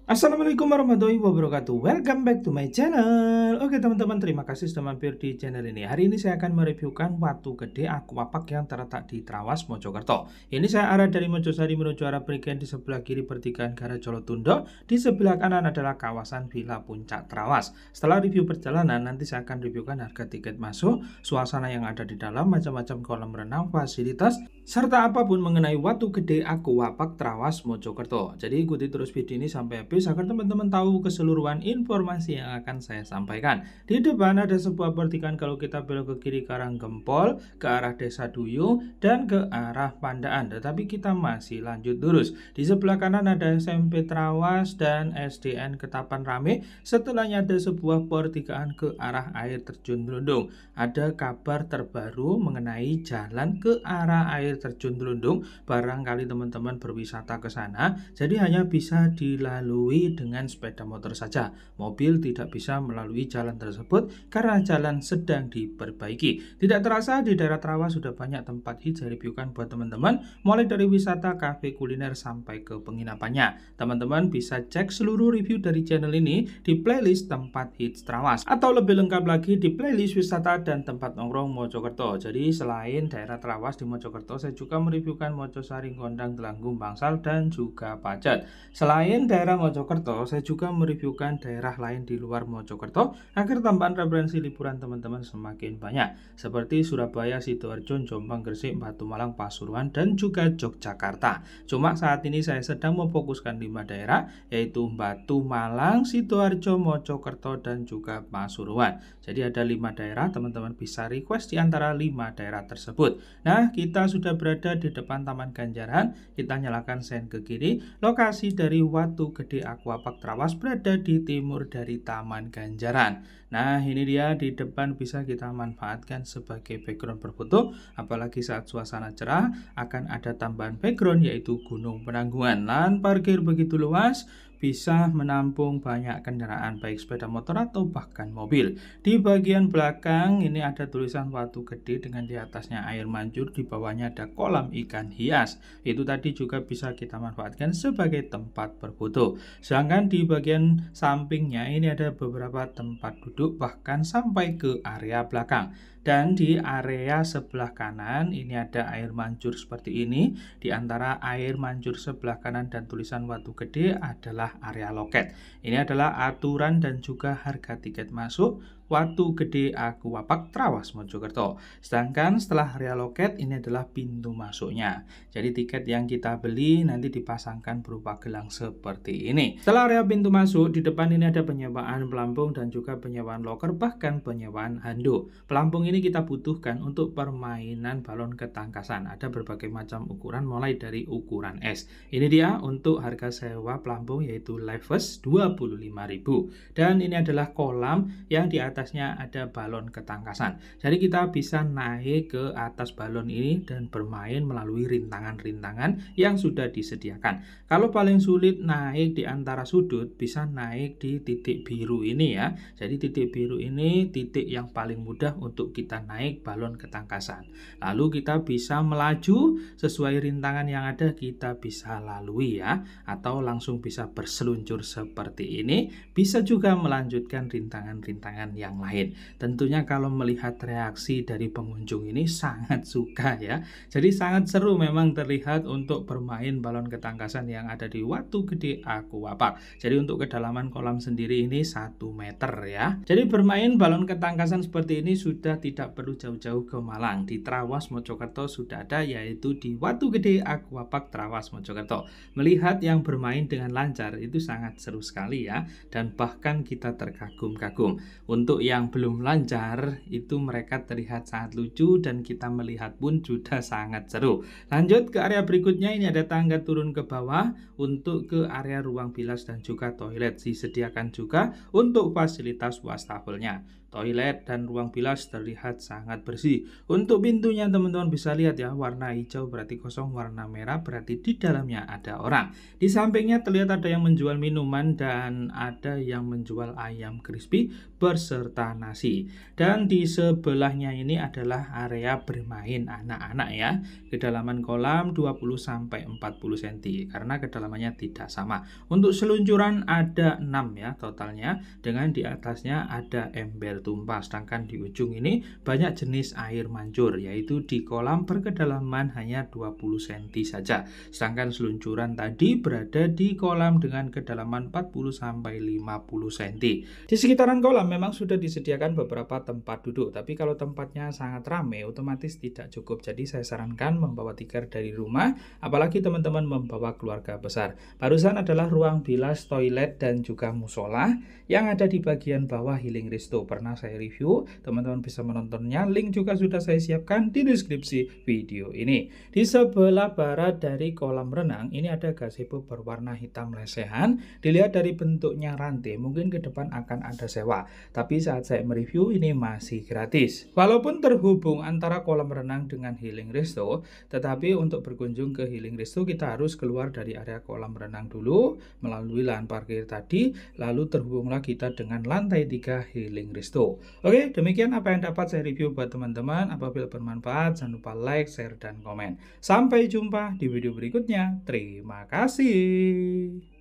Assalamualaikum warahmatullahi wabarakatuh. Welcome back to my channel. Oke teman-teman, terima kasih sudah mampir di channel ini. Hari ini saya akan mereviewkan Watu Gede Aquapark yang terletak di Trawas, Mojokerto. Ini saya arah dari Mojosari menuju arah Prigen. Di sebelah kiri pertigaan Garajolotundo, di sebelah kanan adalah kawasan Villa Puncak Trawas. Setelah review perjalanan, nanti saya akan reviewkan harga tiket masuk, suasana yang ada di dalam, macam-macam kolam renang, fasilitas, serta apapun mengenai Watu Gede Aquapark Trawas, Mojokerto. Jadi ikuti terus video ini sampai habis agar teman-teman tahu keseluruhan informasi yang akan saya sampaikan. Di depan ada sebuah pertigaan, kalau kita belok ke kiri ke arah Gempol, ke arah Desa Duyung, dan ke arah Pandaan. Tetapi kita masih lanjut lurus. Di sebelah kanan ada SMP Trawas dan SDN Ketapan Rame. Setelahnya ada sebuah pertigaan ke arah air terjun Blundung. Ada kabar terbaru mengenai jalan ke arah air terjun Blundung. Barangkali teman-teman berwisata ke sana, jadi hanya bisa dilalui dengan sepeda motor saja. Mobil tidak bisa melalui jalan tersebut karena jalan sedang diperbaiki. Tidak terasa di daerah Trawas sudah banyak tempat hits saya reviewkan buat teman-teman, mulai dari wisata, kafe, kuliner sampai ke penginapannya. Teman-teman bisa cek seluruh review dari channel ini di playlist tempat hits Trawas, atau lebih lengkap lagi di playlist wisata dan tempat nongkrong Mojokerto. Jadi selain daerah Trawas di Mojokerto, saya juga mereviewkan Mojosari, Gondang, Telanggung, Bangsal, dan juga Pacet. Selain daerah Mojokerto, saya juga mereviewkan daerah lain di luar Mojokerto agar tambahan referensi liburan teman-teman semakin banyak, seperti Surabaya, Sidoarjo, Jombang, Gresik, Batu Malang, Pasuruan, dan juga Yogyakarta. Cuma saat ini saya sedang memfokuskan 5 daerah, yaitu Batu Malang, Sidoarjo, Mojokerto, dan juga Pasuruan. Jadi ada 5 daerah, teman-teman bisa request di antara 5 daerah tersebut. Nah, kita sudah berada di depan Taman Ganjaran. Kita nyalakan sen ke kiri. Lokasi dari Watu Gede Aquapark Trawas berada di timur dari Taman Ganjaran. Nah, ini dia di depan, bisa kita manfaatkan sebagai background berfoto. Apalagi saat suasana cerah, akan ada tambahan background yaitu Gunung Penanggungan. Lahan parkir begitu luas, bisa menampung banyak kendaraan baik sepeda motor atau bahkan mobil. Di bagian belakang ini ada tulisan Watu Gede dengan di atasnya air mancur, di bawahnya ada kolam ikan hias. Itu tadi juga bisa kita manfaatkan sebagai tempat berfoto. Sedangkan di bagian sampingnya ini ada beberapa tempat duduk bahkan sampai ke area belakang. Dan di area sebelah kanan ini ada air mancur seperti ini. Di antara air mancur sebelah kanan dan tulisan Watu Gede adalah area loket. Ini adalah aturan dan juga harga tiket masuk Watu Gede Aquapark Trawas, Mojokerto. Sedangkan setelah area loket, ini adalah pintu masuknya. Jadi tiket yang kita beli nanti dipasangkan berupa gelang seperti ini. Setelah area pintu masuk, di depan ini ada penyewaan pelampung dan juga penyewaan loker, bahkan penyewaan handuk. Pelampung ini kita butuhkan untuk permainan balon ketangkasan. Ada berbagai macam ukuran mulai dari ukuran S. Ini dia untuk harga sewa pelampung, yaitu Liveus 25.000. Dan ini adalah kolam yang di atasnya ada balon ketangkasan. Jadi kita bisa naik ke atas balon ini dan bermain melalui rintangan-rintangan yang sudah disediakan. Kalau paling sulit naik di antara sudut, bisa naik di titik biru ini ya. Jadi titik biru ini titik yang paling mudah untuk kita naik balon ketangkasan. Lalu kita bisa melaju sesuai rintangan yang ada, kita bisa lalui ya, atau langsung bisa berseluncur seperti ini. Bisa juga melanjutkan rintangan-rintangan yang lain. Tentunya kalau melihat reaksi dari pengunjung ini sangat suka ya. Jadi sangat seru memang terlihat untuk bermain balon ketangkasan yang ada di Watu Gede Aquapark. Jadi untuk kedalaman kolam sendiri ini 1 meter ya. Jadi bermain balon ketangkasan seperti ini sudah tidak perlu jauh-jauh ke Malang. Di Trawas, Mojokerto sudah ada, yaitu di Watu Gede Aquapark Trawas, Mojokerto. Melihat yang bermain dengan lancar itu sangat seru sekali ya. Dan bahkan kita terkagum-kagum. Untuk yang belum lancar itu mereka terlihat sangat lucu dan kita melihat pun sudah sangat seru. Lanjut ke area berikutnya, ini ada tangga turun ke bawah untuk ke area ruang bilas dan juga toilet. Disediakan juga untuk fasilitas wastafelnya. Toilet dan ruang bilas terlihat sangat bersih. Untuk pintunya teman-teman bisa lihat ya, warna hijau berarti kosong, warna merah berarti di dalamnya ada orang. Di sampingnya terlihat ada yang menjual minuman dan ada yang menjual ayam crispy. berserta nasi. Dan di sebelahnya ini adalah area bermain anak-anak ya. Kedalaman kolam 20-40 cm karena kedalamannya tidak sama. Untuk seluncuran ada 6 ya totalnya, dengan di atasnya ada ember tumpah. Sedangkan di ujung ini banyak jenis air mancur, yaitu di kolam berkedalaman hanya 20 cm saja. Sedangkan seluncuran tadi berada di kolam dengan kedalaman 40-50 cm. Di sekitaran kolam memang sudah disediakan beberapa tempat duduk, tapi kalau tempatnya sangat ramai otomatis tidak cukup. Jadi saya sarankan membawa tikar dari rumah, apalagi teman-teman membawa keluarga besar. Barusan adalah ruang bilas, toilet, dan juga musola yang ada di bagian bawah Healing Resto. Pernah saya review, teman-teman bisa menontonnya. Link juga sudah saya siapkan di deskripsi video ini. Di sebelah barat dari kolam renang ini ada gazebo berwarna hitam lesehan. Dilihat dari bentuknya rantai, mungkin ke depan akan ada sewa, tapi saat saya mereview ini masih gratis. Walaupun terhubung antara kolam renang dengan Healing Resto, tetapi untuk berkunjung ke Healing Resto kita harus keluar dari area kolam renang dulu melalui lahan parkir tadi, lalu terhubunglah kita dengan lantai 3 Healing Resto. Oke, demikian apa yang dapat saya review buat teman-teman. Apabila bermanfaat jangan lupa like, share, dan komen. Sampai jumpa di video berikutnya. Terima kasih.